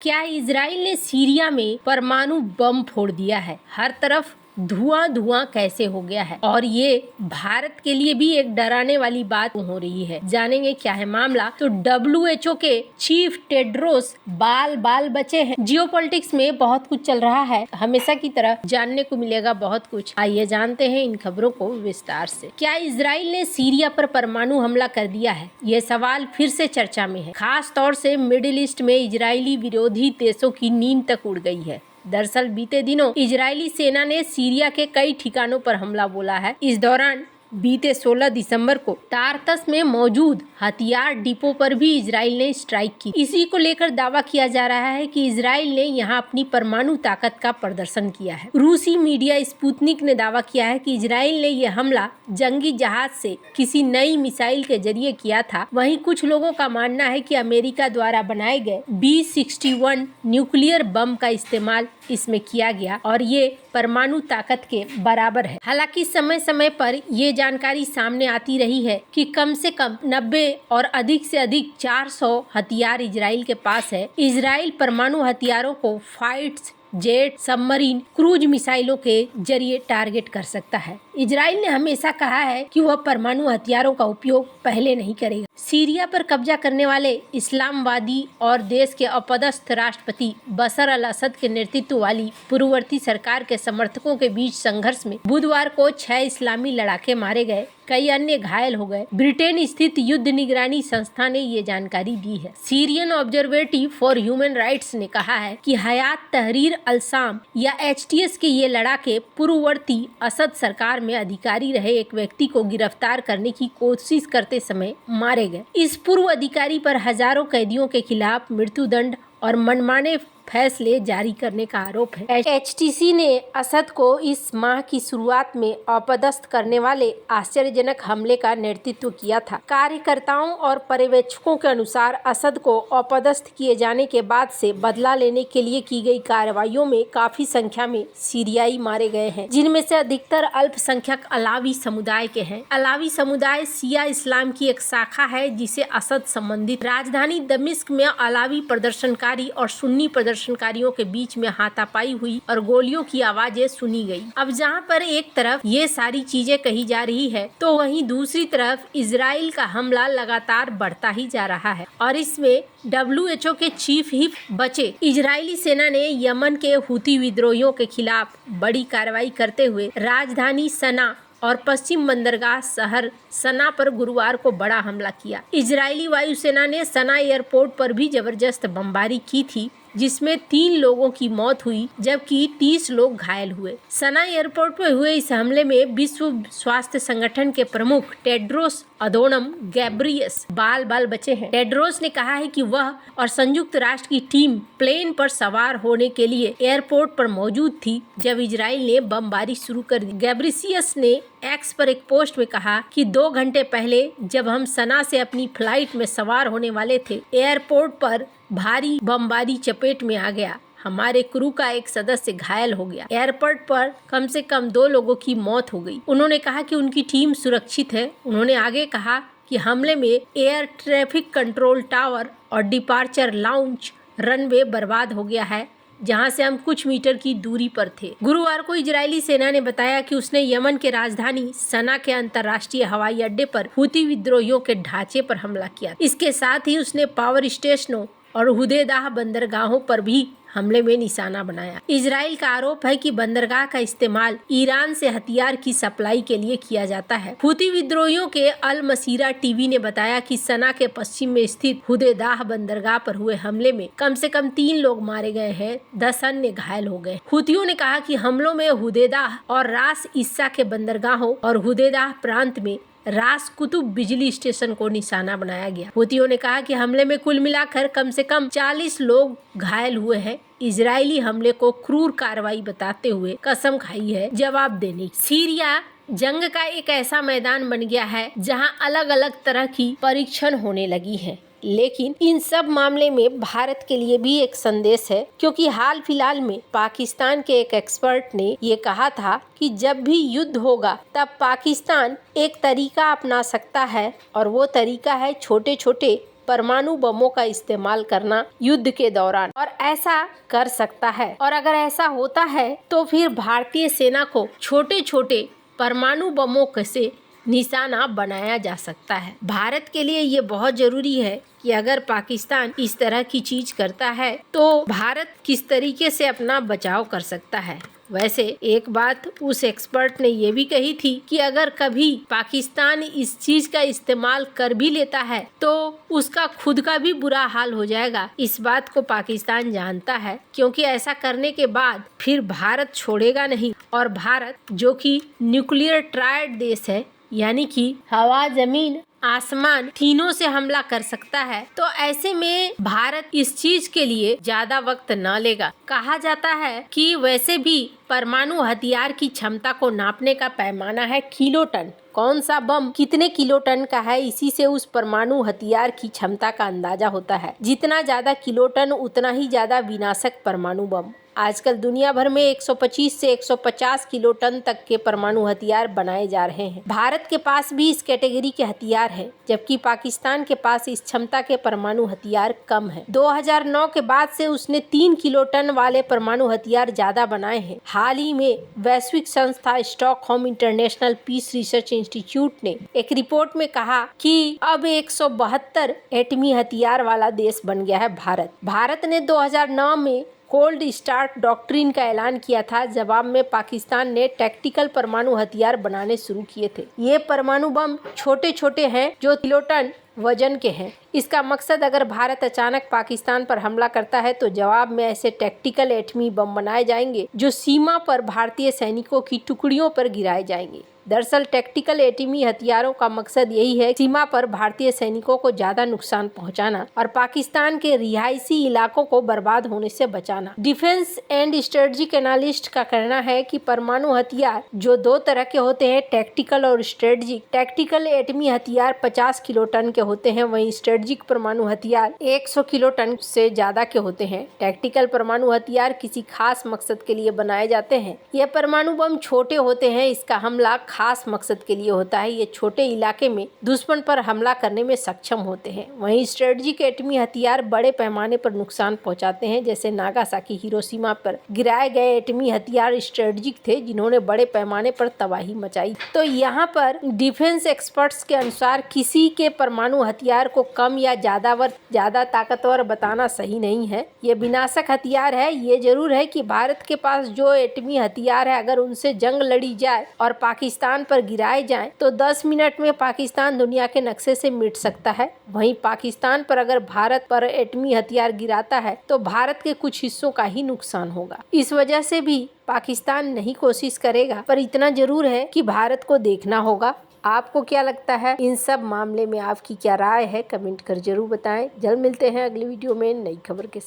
क्या इजराइल ने सीरिया में परमाणु बम फोड़ दिया है? हर तरफ धुआं धुआं कैसे हो गया है और ये भारत के लिए भी एक डराने वाली बात हो रही है। जानेंगे क्या है मामला। तो WHO के चीफ टेड्रोस बाल बाल बचे हैं। जियोपॉलिटिक्स में बहुत कुछ चल रहा है, हमेशा की तरह जानने को मिलेगा बहुत कुछ। आइए जानते हैं इन खबरों को विस्तार से। क्या इजराइल ने सीरिया पर परमाणु हमला कर दिया है? ये सवाल फिर से चर्चा में है। खास तौर से मिडिल ईस्ट में इजरायली विरोधी देशों की नींद तक उड़ गई है। दरअसल बीते दिनों इजरायली सेना ने सीरिया के कई ठिकानों पर हमला बोला है। इस दौरान बीते 16 दिसंबर को टारतस में मौजूद हथियार डिपो पर भी इजराइल ने स्ट्राइक की। इसी को लेकर दावा किया जा रहा है कि इजराइल ने यहां अपनी परमाणु ताकत का प्रदर्शन किया है। रूसी मीडिया स्पुतनिक ने दावा किया है कि इजराइल ने यह हमला जंगी जहाज से किसी नई मिसाइल के जरिए किया था। वहीं कुछ लोगों का मानना है कि अमेरिका द्वारा बनाए गए B-61 न्यूक्लियर बम का इस्तेमाल इसमें किया गया और ये परमाणु ताकत के बराबर है। हालांकि समय समय पर ये जानकारी सामने आती रही है कि कम से कम 90 और अधिक से अधिक 400 हथियार इजराइल के पास है। इजराइल परमाणु हथियारों को फाइट्स, जेट, सबमरीन, क्रूज मिसाइलों के जरिए टारगेट कर सकता है। इजराइल ने हमेशा कहा है कि वह परमाणु हथियारों का उपयोग पहले नहीं करेगा। सीरिया पर कब्जा करने वाले इस्लामवादी और देश के अपदस्थ राष्ट्रपति बशर अल असद के नेतृत्व वाली पूर्ववर्ती सरकार के समर्थकों के बीच संघर्ष में बुधवार को 6 इस्लामी लड़ाके मारे गए, कई अन्य घायल हो गए। ब्रिटेन स्थित युद्ध निगरानी संस्था ने ये जानकारी दी है। सीरियन ऑब्जर्वेटिव फॉर ह्यूमन राइट्स ने कहा है कि हयात तहरीर अल-शाम या HTS के ये लड़ाके पूर्ववर्ती असद सरकार में अधिकारी रहे एक व्यक्ति को गिरफ्तार करने की कोशिश करते समय मारे गए। इस पूर्व अधिकारी पर हजारों कैदियों के खिलाफ मृत्युदंड और मनमाने फैसले जारी करने का आरोप है। HTC ने असद को इस माह की शुरुआत में अपदस्थ करने वाले आश्चर्यजनक हमले का नेतृत्व किया था। कार्यकर्ताओं और पर्यवेक्षकों के अनुसार असद को अपदस्थ किए जाने के बाद से बदला लेने के लिए की गई कार्रवाइयों में काफी संख्या में सीरियाई मारे गए हैं, जिनमें से अधिकतर अल्पसंख्यक अलावी समुदाय के हैं। अलावी समुदाय शिया इस्लाम की एक शाखा है जिसे असद संबंधित। राजधानी दमिश्क में अलावी प्रदर्शनकारी और सुन्नी प्रदर्शनकारियों के बीच में हाथापाई हुई और गोलियों की आवाजें सुनी गई। अब जहां पर एक तरफ ये सारी चीजें कही जा रही है तो वहीं दूसरी तरफ इजराइल का हमला लगातार बढ़ता ही जा रहा है और इसमें WHO के चीफ ही बचे। इजरायली सेना ने यमन के हुती विद्रोहियों के खिलाफ बड़ी कार्रवाई करते हुए राजधानी सना और पश्चिम बंदरगाह शहर सना पर गुरुवार को बड़ा हमला किया। इजरायली वायुसेना ने सना एयरपोर्ट पर भी जबरदस्त बमबारी की थी, जिसमें 3 लोगों की मौत हुई जबकि 30 लोग घायल हुए। सना एयरपोर्ट पर हुए इस हमले में विश्व स्वास्थ्य संगठन के प्रमुख टेड्रोस अधोनम गैब्रियस बाल बाल बचे हैं। टेड्रोस ने कहा है कि वह और संयुक्त राष्ट्र की टीम प्लेन पर सवार होने के लिए एयरपोर्ट पर मौजूद थी जब इजराइल ने बमबारी शुरू कर दी। गैब्रियस ने एक्स पर एक पोस्ट में कहा कि 2 घंटे पहले जब हम सना से अपनी फ्लाइट में सवार होने वाले थे, एयरपोर्ट पर भारी बमबारी चपेट में आ गया। हमारे क्रू का एक सदस्य घायल हो गया। एयरपोर्ट पर कम से कम 2 लोगों की मौत हो गई। उन्होंने कहा कि उनकी टीम सुरक्षित है। उन्होंने आगे कहा कि हमले में एयर ट्रैफिक कंट्रोल टावर और डिपार्चर लाउंज रनवे बर्बाद हो गया है, जहां से हम कुछ मीटर की दूरी पर थे। गुरुवार को इजरायली सेना ने बताया कि उसने यमन के राजधानी सना के अंतर्राष्ट्रीय हवाई अड्डे पर हुती विद्रोहियों के ढांचे पर हमला किया। इसके साथ ही उसने पावर स्टेशनों और हुदेदाह बंदरगाहों पर भी हमले में निशाना बनाया। इजराइल का आरोप है कि बंदरगाह का इस्तेमाल ईरान से हथियार की सप्लाई के लिए किया जाता है। हुती विद्रोहियों के अल मसीरा टीवी ने बताया कि सना के पश्चिम में स्थित हुदेदाह बंदरगाह पर हुए हमले में कम से कम 3 लोग मारे गए हैं, 10 अन्य घायल हो गए। हुतियों ने कहा कि हमलों में हुदेदाह और रास ईसा के बंदरगाहों और हुदेदाह प्रांत में रास कुतुब बिजली स्टेशन को निशाना बनाया गया। हुतियों ने कहा कि हमले में कुल मिलाकर कम से कम 40 लोग घायल हुए हैं। इजरायली हमले को क्रूर कार्रवाई बताते हुए कसम खाई है जवाब देने की। सीरिया जंग का एक ऐसा मैदान बन गया है जहां अलग अलग तरह की परीक्षण होने लगी है, लेकिन इन सब मामले में भारत के लिए भी एक संदेश है, क्योंकि हाल फिलहाल में पाकिस्तान के एक एक्सपर्ट ने ये कहा था कि जब भी युद्ध होगा तब पाकिस्तान एक तरीका अपना सकता है और वो तरीका है छोटे छोटे परमाणु बमों का इस्तेमाल करना युद्ध के दौरान, और ऐसा कर सकता है। और अगर ऐसा होता है तो फिर भारतीय सेना को छोटे छोटे परमाणु बमों से निशाना बनाया जा सकता है। भारत के लिए ये बहुत जरूरी है कि अगर पाकिस्तान इस तरह की चीज करता है तो भारत किस तरीके से अपना बचाव कर सकता है। वैसे एक बात उस एक्सपर्ट ने ये भी कही थी कि अगर कभी पाकिस्तान इस चीज का इस्तेमाल कर भी लेता है तो उसका खुद का भी बुरा हाल हो जाएगा। इस बात को पाकिस्तान जानता है, क्योंकि ऐसा करने के बाद फिर भारत छोड़ेगा नहीं, और भारत जो कि न्यूक्लियर ट्रायड देश है, यानी कि हवा, जमीन, आसमान तीनों से हमला कर सकता है, तो ऐसे में भारत इस चीज के लिए ज्यादा वक्त न लेगा। कहा जाता है कि वैसे भी परमाणु हथियार की क्षमता को नापने का पैमाना है किलोटन। कौन सा बम कितने किलोटन का है, इसी से उस परमाणु हथियार की क्षमता का अंदाजा होता है। जितना ज्यादा किलोटन उतना ही ज्यादा विनाशक परमाणु बम। आजकल दुनिया भर में 125 से 150 किलोटन तक के परमाणु हथियार बनाए जा रहे हैं। भारत के पास भी इस कैटेगरी के हथियार हैं, जबकि पाकिस्तान के पास इस क्षमता के परमाणु हथियार कम है। 2009 के बाद से उसने 3 किलोटन वाले परमाणु हथियार ज्यादा बनाए हैं। हाल ही में वैश्विक संस्था Stockholm International Peace Research Institute ने एक रिपोर्ट में कहा कि अब 172 एटमी हथियार वाला देश बन गया है भारत। भारत ने 2009 में कोल्ड स्टार्ट डॉक्ट्रिन का ऐलान किया था। जवाब में पाकिस्तान ने टैक्टिकल परमाणु हथियार बनाने शुरू किए थे। ये परमाणु बम छोटे छोटे हैं जो किलोटन वजन के हैं। इसका मकसद, अगर भारत अचानक पाकिस्तान पर हमला करता है तो जवाब में ऐसे टैक्टिकल एटमी बम बनाए जाएंगे जो सीमा पर भारतीय सैनिकों की टुकड़ियों पर गिराए जाएंगे। दरअसल टैक्टिकल एटमी हथियारों का मकसद यही है, सीमा पर भारतीय सैनिकों को ज्यादा नुकसान पहुंचाना और पाकिस्तान के रिहायशी इलाकों को बर्बाद होने से बचाना। डिफेंस एंड स्ट्रेटजिक एनालिस्ट का कहना है कि परमाणु हथियार जो 2 तरह के होते हैं, टैक्टिकल और स्ट्रेटजिक। टैक्टिकल एटमी हथियार 50 किलोटन के होते हैं, वहीं स्ट्रेटजिक परमाणु हथियार 100 किलोटन से ज्यादा के होते हैं। टैक्टिकल परमाणु हथियार किसी खास मकसद के लिए बनाए जाते हैं। यह परमाणु बम छोटे होते हैं, इसका हमला खास मकसद के लिए होता है। ये छोटे इलाके में दुश्मन पर हमला करने में सक्षम होते हैं। वहीं स्ट्रेटजिक एटमी हथियार बड़े पैमाने पर नुकसान पहुंचाते हैं, जैसे नागासाकी, हिरोशिमा पर गिराए गए एटमी हथियार स्ट्रेटजिक थे, जिन्होंने बड़े पैमाने पर तबाही मचाई। तो यहाँ पर डिफेंस एक्सपर्ट्स के अनुसार किसी के परमाणु हथियार को कम या ज्यादा ताकतवर बताना सही नहीं है। ये विनाशक हथियार है। ये जरूर है कि भारत के पास जो एटमी हथियार है, अगर उनसे जंग लड़ी जाए और पाकिस्तान पर गिराए जाएं तो 10 मिनट में पाकिस्तान दुनिया के नक्शे से मिट सकता है। वहीं पाकिस्तान पर अगर भारत पर एटमी हथियार गिराता है तो भारत के कुछ हिस्सों का ही नुकसान होगा। इस वजह से भी पाकिस्तान नहीं कोशिश करेगा, पर इतना जरूर है कि भारत को देखना होगा। आपको क्या लगता है इन सब मामले में, आपकी क्या राय है, कमेंट कर जरूर बताएं। जल्द मिलते हैं अगली वीडियो में नई खबर के साथ।